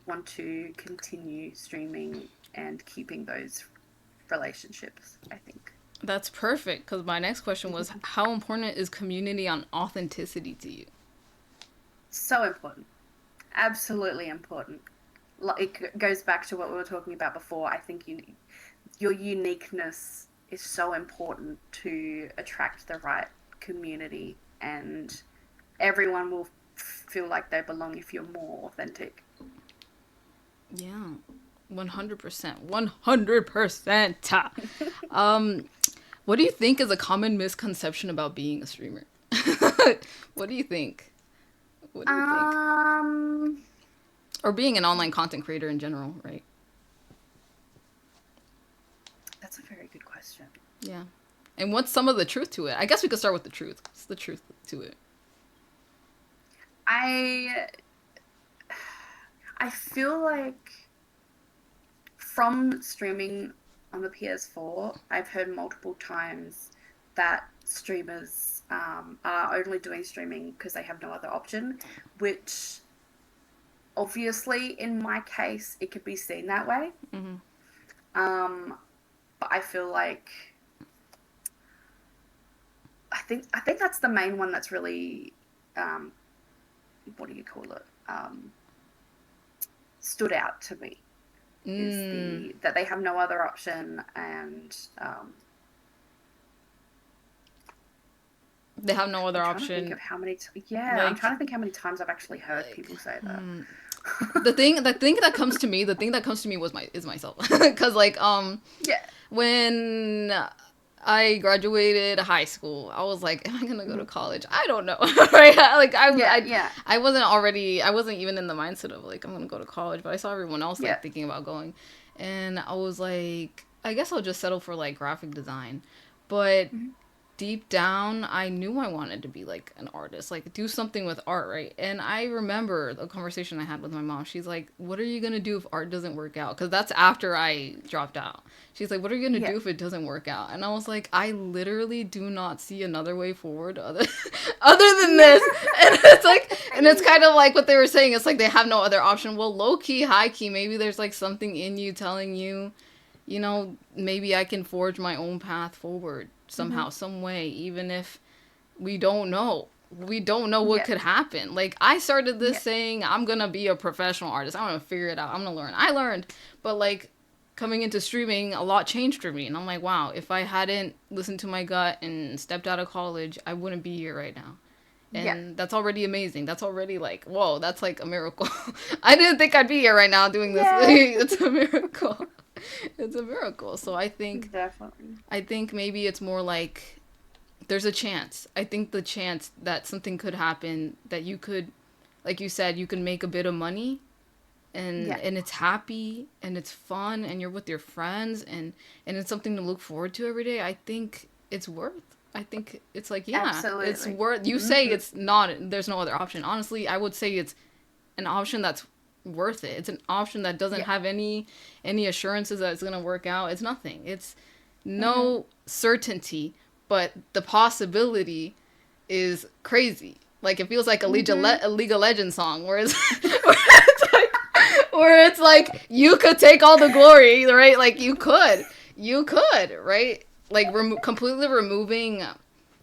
want to continue streaming and keeping those relationships, I think. That's perfect, because my next question was, how important is community on authenticity to you? So important. Absolutely important. It goes back to what we were talking about before. I think your uniqueness is so important to attract the right community, and everyone will feel like they belong if you're more authentic. Yeah. 100%. 100%. What do you think is a common misconception about being a streamer? What do you think? Or being an online content creator in general, right? That's a very good question. Yeah. And what's some of the truth to it? I guess we could start with the truth. What's the truth to it? I feel like from streaming on the PS4, I've heard multiple times that streamers are only doing streaming because they have no other option, which obviously in my case it could be seen that way. But I feel like I think that's the main one that's really what do you call it, stood out to me. Is that they have no other option, and they have no other option. I'm trying to think how many times I've actually heard people say that. The thing that comes to me, is myself, because when I graduated high school, I was like, am I gonna go to college? I don't know. Right? I wasn't even in the mindset of like, I'm gonna go to college, but I saw everyone else like thinking about going, and I was like, I guess I'll just settle for like graphic design. But deep down, I knew I wanted to be like an artist, like do something with art, right? And I remember the conversation I had with my mom. She's like, "What are you gonna do if art doesn't work out?" Because that's after I dropped out. She's like, "What are you gonna Yeah. do if it doesn't work out?" And I was like, "I literally do not see another way forward other than this." And it's like, and it's kind of like what they were saying. It's like they have no other option. Well, low key, high key, maybe there's like something in you telling you, you know, maybe I can forge my own path forward somehow, some way, even if we don't know. We don't know what could happen. Like, I started this saying, I'm gonna be a professional artist. I'm gonna figure it out. I'm gonna learn. I learned. But, like, coming into streaming, a lot changed for me. And I'm like, wow, if I hadn't listened to my gut and stepped out of college, I wouldn't be here right now. And that's already amazing. That's already like, whoa, that's like a miracle. I didn't think I'd be here right now doing this. It's a miracle. It's a miracle. So I think Definitely. I think maybe it's more like there's a chance. I think the chance that something could happen, that you could, like you said, you can make a bit of money, and it's happy and it's fun and you're with your friends, and it's something to look forward to every day. I think it's worth. I think it's like, yeah, Absolutely. it's worth. You say it's not, there's no other option. Honestly, I would say it's an option that's worth it. It's an option that doesn't have any assurances that it's going to work out. It's nothing. It's no certainty, but the possibility is crazy. Like, it feels like a League of Legends song where it's where it's like you could take all the glory, right? Like you could, right? Like completely removing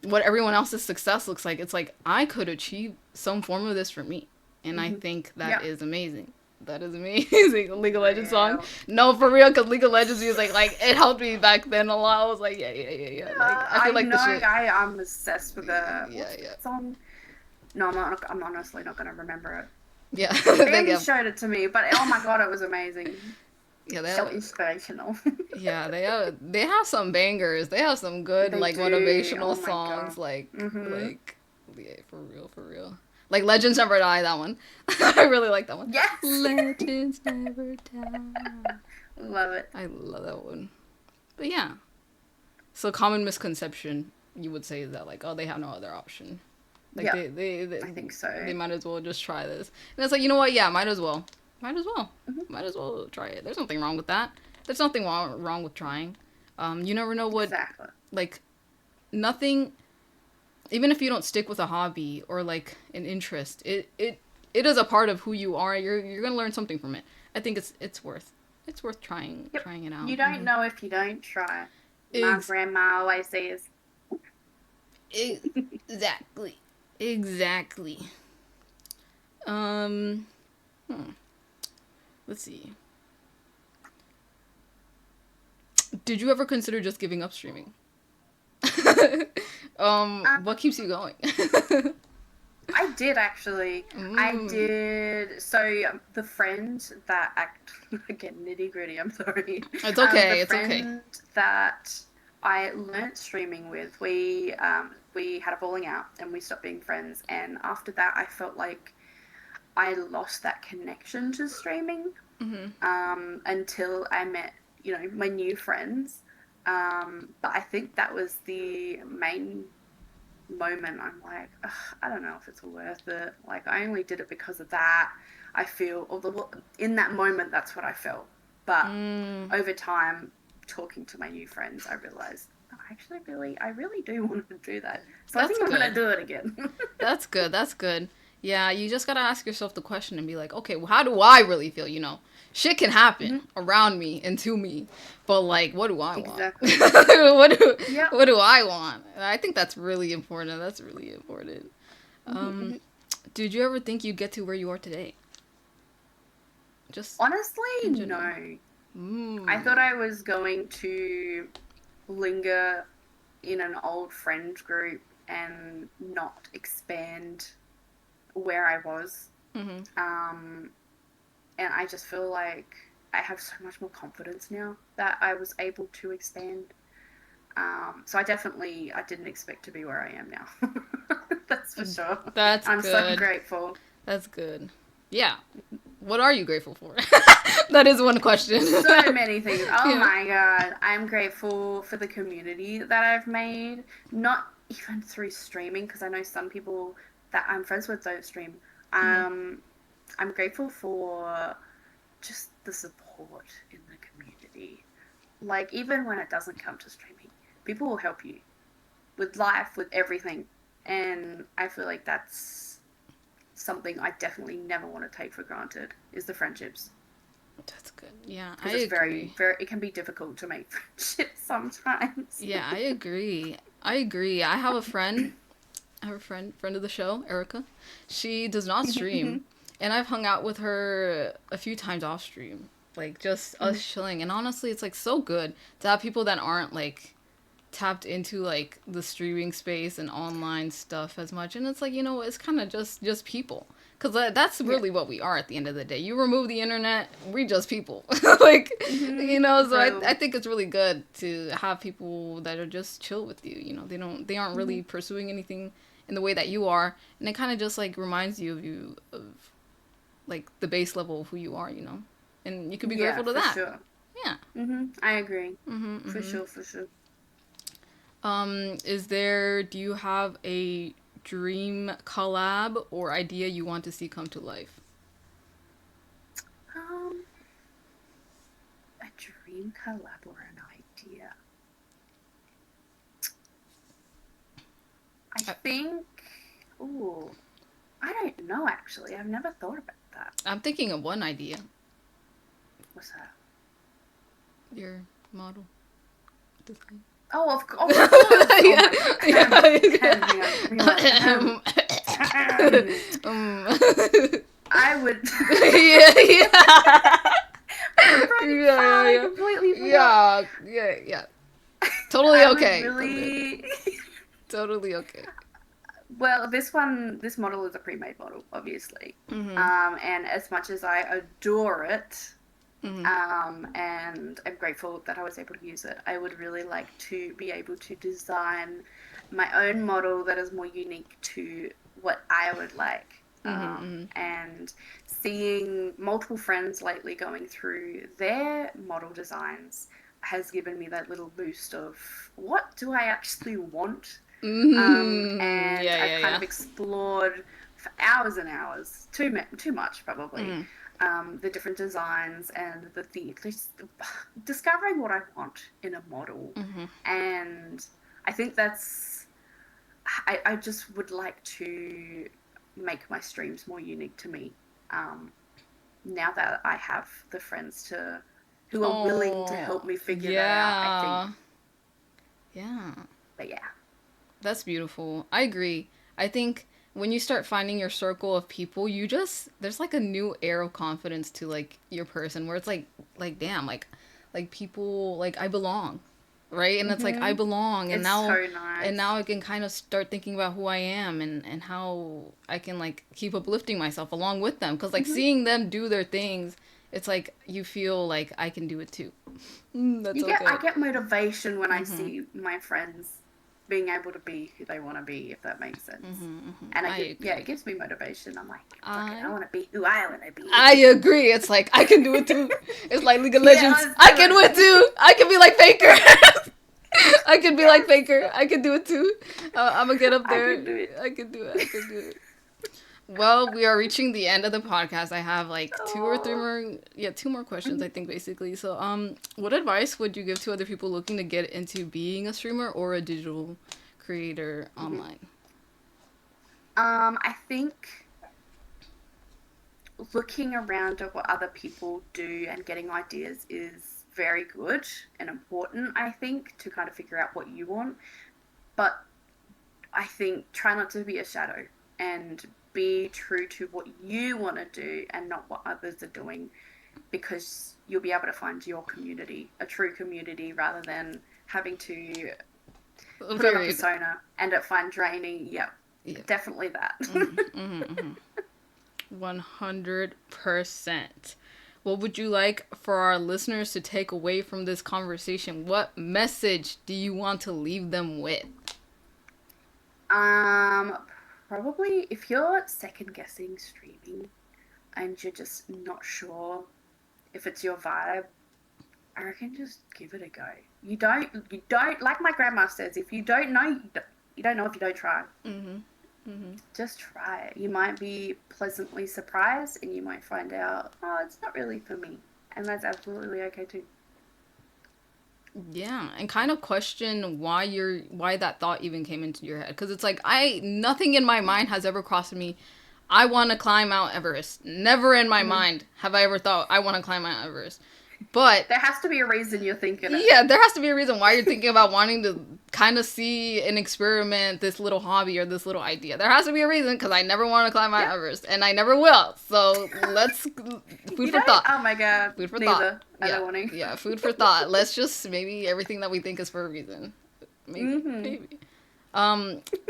what everyone else's success looks like. It's like I could achieve some form of this for me, and I think that is amazing. That is amazing. League of Legends song. No, for real, because League of Legends music, like, it helped me back then a lot. I was like, yeah. Like, I feel like the shit. I'm obsessed with the Yeah. song. No, I'm honestly not gonna remember it. Yeah. They showed it to me, but oh my god, it was amazing. Yeah, so inspirational. Yeah, they have some bangers. They have some good motivational songs. Like yeah, for real. Like Legends Never Die, that one. I really like that one. Yes. Legends Never Die. Love it. I love that one. But yeah. So common misconception, you would say, is that like, oh, they have no other option. Like they I think so. They might as well just try this. And it's like, you know what? Yeah, might as well. Might as well try it. There's nothing wrong with that. There's nothing wrong with trying. You never know what like nothing. Even if you don't stick with a hobby or like an interest, it is a part of who you are. You're gonna learn something from it. I think it's worth trying it out. You don't know if you don't try. My grandma always says. Exactly. Let's see. Did you ever consider just giving up streaming? What keeps you going? I did actually. I did. So the friend that again, nitty gritty. I'm sorry. It's okay. The friend that I learnt streaming with, we had a falling out and we stopped being friends. And after that, I felt like I lost that connection to streaming until I met, my new friends. But I think that was the main moment. I'm like, I don't know if it's worth it. Like, I only did it because of that. I feel, in that moment, that's what I felt. But over time, talking to my new friends, I realized I really do want to do that. So I think I'm gonna do it again. That's good. Yeah, you just gotta ask yourself the question and be like, okay, well, how do I really feel? Shit can happen around me and to me, but like, what do I want? What do I want? I think that's really important. Did you ever think you'd get to where you are today? Just honestly, no. I thought I was going to linger in an old friend group and not expand where I was. And I just feel like I have so much more confidence now that I was able to expand. So I didn't expect to be where I am now. That's for sure. I'm so grateful. That's good. Yeah. What are you grateful for? That is one question. So many things. Oh Yeah. my god. I'm grateful for the community that I've made. Not even through streaming, because I know some people that I'm friends with don't stream. Um, I'm grateful for just the support in the community. Like, even when it doesn't come to streaming, people will help you with life, with everything. And I feel like that's something I definitely never want to take for granted, is the friendships. That's good. Yeah, I Because it's agree. it can be difficult to make friendships sometimes. Yeah, I agree. I agree. I have a friend. I have a friend of the show, Erica. She does not stream, and I've hung out with her a few times off stream, like just us chilling. And honestly, it's like so good to have people that aren't like tapped into like the streaming space and online stuff as much. And it's like, it's kind of just people, because that's really what we are at the end of the day. You remove the internet, we just people. Like, so I think it's really good to have people that are just chill with you. They aren't really pursuing anything in the way that you are, and it kind of just like reminds you of like the base level of who you are, and you can be grateful to that. Sure. Yeah. I agree. Mm-hmm, For sure, for sure. Do you have a dream collab or idea you want to see come to life? A dream collab or an idea. I think. Ooh, I don't know. Actually, I've never thought about that. I'm thinking of one idea. What's that? Your model design. Oh, of course. I would. Yeah. Totally okay. Really. Totally okay. Well, this model is a pre-made model, obviously. And as much as I adore it, and I'm grateful that I was able to use it, I would really like to be able to design my own model that is more unique to what I would like. And seeing multiple friends lately going through their model designs has given me that little boost of what do I actually want. And I've kind of explored for hours and hours, too much probably, the different designs and discovering what I want in a model. And I think I just would like to make my streams more unique to me, now that I have the friends who are willing to help me figure that out, I think. Yeah. But yeah. That's beautiful. I agree. I think when you start finding your circle of people, there's like a new air of confidence to like your person, where it's like damn, like people, like I belong, right? And it's like I belong, and now so nice. And now I can kind of start thinking about who I am and how I can like keep uplifting myself along with them, because like seeing them do their things, it's like you feel like I can do it too. I get motivation when I see my friends being able to be who they want to be, if that makes sense. And it gives me motivation. I'm like, I want to be who I want to be. I agree. It's like, I can do it too. It's like League of Legends. I can do it too. I can be like Faker. I can be like Faker. I can do it too. I'm going to get up there. I can do it. Well, we are reaching the end of the podcast. I have like two more questions, I think, basically. So, what advice would you give to other people looking to get into being a streamer or a digital creator online? I think looking around at what other people do and getting ideas is very good and important, I think, to kind of figure out what you want. But I think try not to be a shadow and be true to what you want to do and not what others are doing, because you'll be able to find your community, a true community, rather than having to put on a persona and it find draining. Definitely that. 100%. What would you like for our listeners to take away from this conversation? What message do you want to leave them with? Probably if you're second guessing streaming, and you're just not sure if it's your vibe, I reckon just give it a go. You don't, like my grandma says, if you don't know, you don't know if you don't try. Just try it. You might be pleasantly surprised, and you might find out, oh, it's not really for me. And that's absolutely okay too. Yeah, and kind of question why that thought even came into your head, because it's like nothing in my mind has ever crossed me. I want to climb Mount Everest. Never in my mind have I ever thought I want to climb Mount Everest. But there has to be a reason you're thinking it. Yeah, there has to be a reason why you're thinking about wanting to kind of see and experiment this little hobby or this little idea. There has to be a reason, because I never want to climb Mount Everest, and I never will. So let's food for thought. Oh my god, food for neither. thought. I don't want to. Yeah, food for thought. Let's just maybe everything that we think is for a reason. Maybe.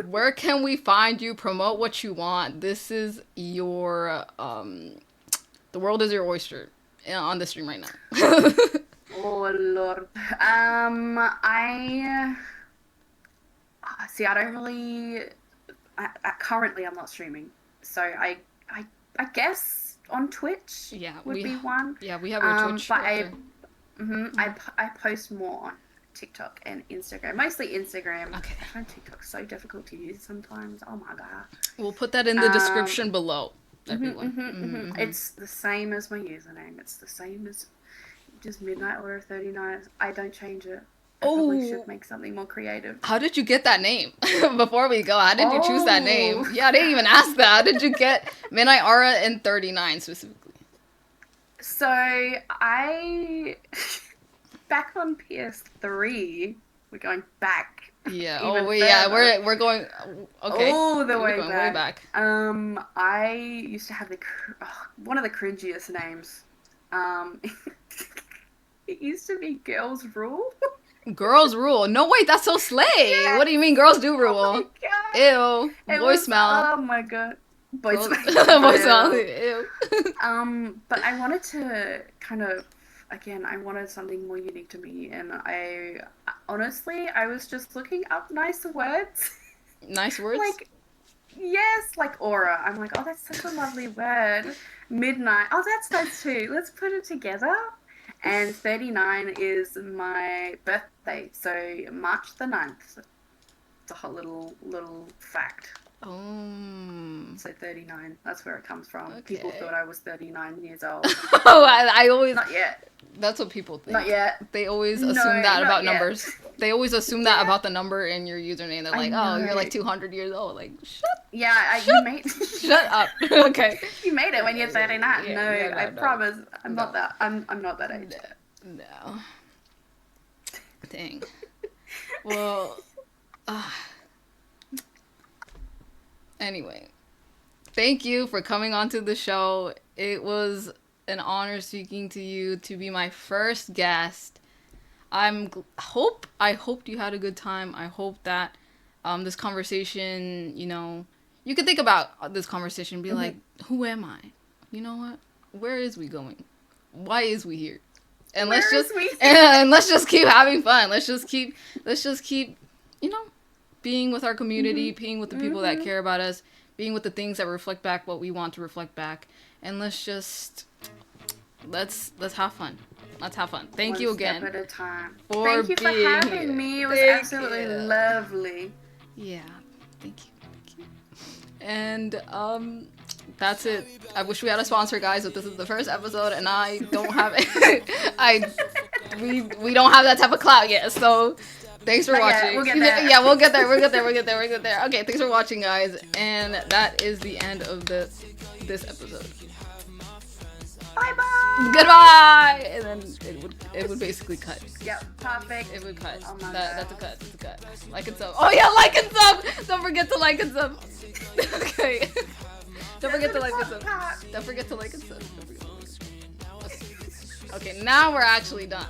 Where can we find you? Promote what you want. This is your the world is your oyster on the stream right now. Oh Lord. I see. I don't really. Currently, I'm not streaming, so I guess on Twitch. Would be one. Yeah, we have your Twitch. But I post more on TikTok and Instagram. Mostly Instagram. Okay. I find TikTok so difficult to use sometimes. Oh my god. We'll put that in the description below, everyone. It's the same as my username. It's the same as just MidnightAura39. I don't change it. I probably should make something more creative. How did you get that name? Before we go, how did you choose that name? Yeah, I didn't even ask that. How did you get MidnightAura39 specifically? So back on PS3, we're going back. Yeah. Further. We're going. Okay. All the way going back. way back. I used to have one of the cringiest names. It used to be Girls Rule. Girls Rule. No, wait, that's so slay. Yes. What do you mean girls do rule? Oh my god. Ew. Voicemail. Oh my god. Voicemail. Voicemail. Ew. But I wanted to kind of, again, I wanted something more unique to me, and I was just looking up nice words. Nice words? Like aura. I'm like, oh, that's such a lovely word. Midnight. Oh, that's nice too. Let's put it together. And 39 is my birthday, so March the 9th. It's a whole little fact. So 39, that's where it comes from. Okay. People thought I was 39 years old. I always... Not yet. That's what people think. Not yet. They always assume that about numbers. They always assume that Yeah. about the number in your username. They're like, oh, you're like 200 years old. Like, You made... Shut up. Okay. You made it when you're 39. Yeah, I promise. I'm not that. I'm not that age. No. Dang. Well... Anyway, thank you for coming onto the show. It was an honor speaking to you, to be my first guest. I hoped you had a good time. I hope that this conversation, you could think about this conversation and be like, who am I? You know what? Where is we going? Why is we here? And let's just keep having fun. Let's just keep being with our community, being with the people that care about us, being with the things that reflect back what we want to reflect back, and let's have fun. Let's have fun. Thank you again. One step at a time. Thank you for having me. It was absolutely lovely. Yeah. Thank you. And that's it. I wish we had a sponsor, guys, but this is the first episode, and I don't have we don't have that type of clout yet. So thanks for watching. We'll get there. Yeah, we'll get there. Okay, thanks for watching, guys, and that is the end of this episode. Bye-bye. Goodbye. And then it would basically cut. Yep, perfect. It would cut. Oh my That's a cut. That's a cut. Like and sub. Oh yeah, like and sub. Don't forget to like and sub. Okay. Don't forget to like and sub. Don't forget to like and sub. Okay, now we're actually done.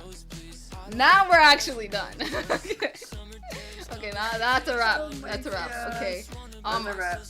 Okay, now that's a wrap. That's a wrap. Okay. That's a wrap.